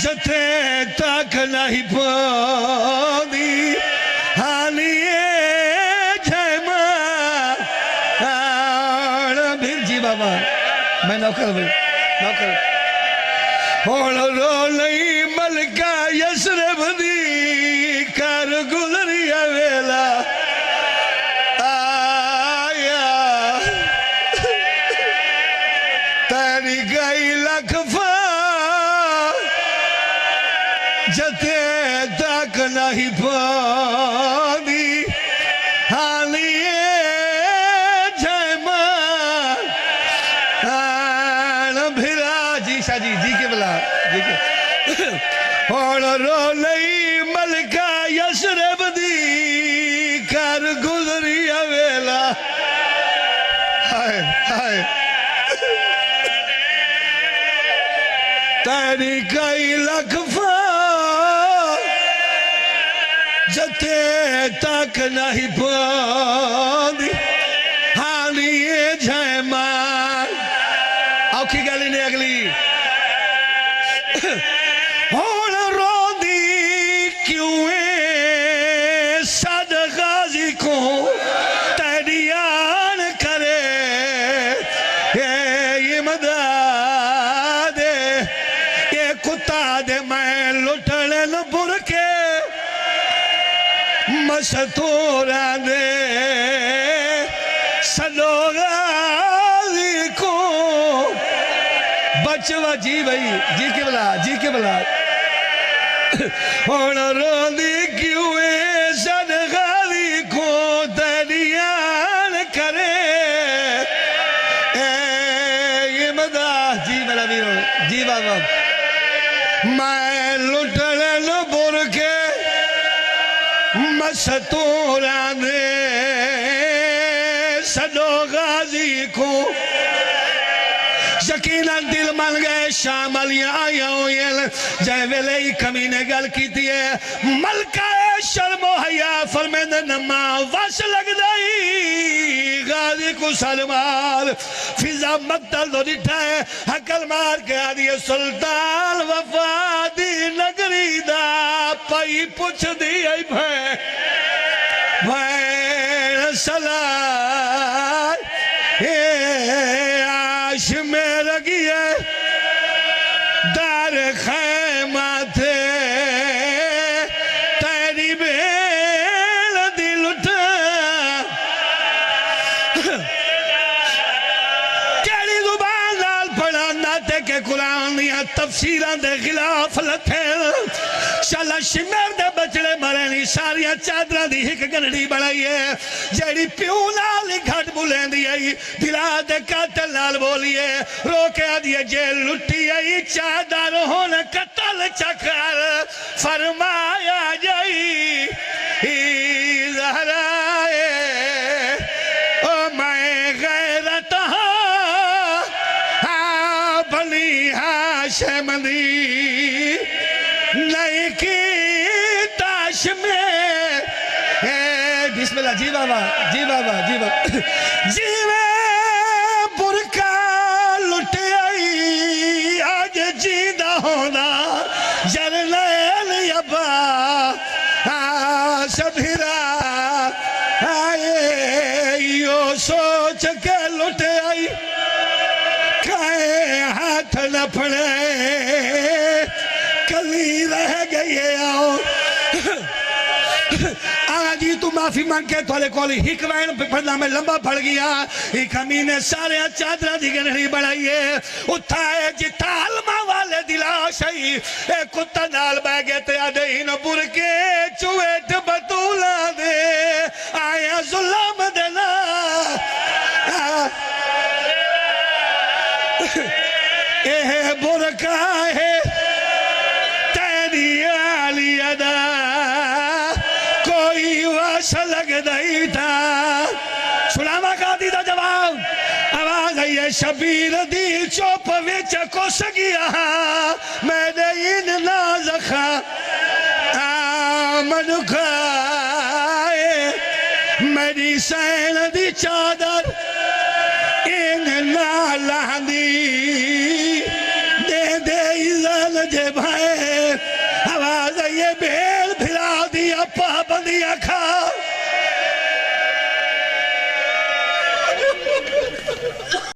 جتے تک نہیں پاندی حالیے جائمان بھیر جی بابا میں نوکر بھائی نوکر ہون رو لئی ملکہ یسرب دی کر گزری ویلا آیا تیری گئی لکھفا جتے تک نہیں پاندی حالیے جائمان بھیرا جی شاہ جی کے بلا جی کے اور رو لئی ملکہ یسرب دی کر گزری ویلا ہائے ہائے تیری کئی لکھفا جتے تک نہیں پاندی حالیے جائمان آوکھی گلی نے اگلی ہون رو دی کیوں صد غازی کو تیری آن کرے یہ مدد یہ کتا دے میں لٹڑن برکے مستوران دے سلو غازی کو بچوا جی بھائی جی کے بلا اور رو دی کیوں صد غازی کو تیریان کرے یہ مدہ جی میرا ویرو جی بابا میں لٹڑن برکے مستوران دے سلو غازی کو یقیناً دل مل گئے شاملیاں آیا ہوئے جائے ویلے ہی کمینے گل کی دیئے ملکہ شرم و حیا فرمیندے نما واش لگ دائی غازی کو سلمار فضا مقتل دو دیٹھائے حقل مار کے آدھی سلطان وفادی نگری دا پائی پوچھ دی آئی بھائی سلام عاش میں رگی ہے دار خیمہ تھے تیری بیل دل اٹھا کیڑی زبان لال پڑھا ناتے کے قرآن یا تفسیران دے خلاف لتھے شالا شمیر دے بچڑے مرینی ساریاں چادران دی ہک گنڈی بڑھائی ہے جیڑی پیو نالی گھٹ بولیں دی آئی دلا دے قاتل نال بولی ہے روکے آدھی جیل لٹی آئی چادر ہونے قتل چکر فرمایا جائی زہرائے او میں غیرت ہاں بنی ہاشم دی نہیں کی تاش میں بسم اللہ جی بابا جی بابا جی بابا جی میں برکا لٹے آئی آج جیدہ ہونا جرلیل یبا سبھیرا آئے یو سوچ کے لٹے آئی کھائے ہاتھ نہ پڑے کلی رہ گئی آؤ آجی تو معافی مانگ کے تولے کولی ہی کوائن پڑھنا میں لمبا پڑھ گیا ہی کمینے سارے چادرہ دی گنہری بڑھائیے اتھائے جتا علمہ والے دلا شئی اے کتا نال بہ گئے تے آدھے ہی نبور کے چویٹ بطولا دے آیا ظلم دینا اے برکا ہے تیری آلی ادا کوئی واش لگ دائی تھا سناما کا دیدہ جواب آواز ہے یہ شبیر دی چوپ ویچ کو سگیا میں نے ان نازخا آمن کھائے میری سین دی چادر ان نالہ دی دے دے ایزان جے بھائے دیا کھا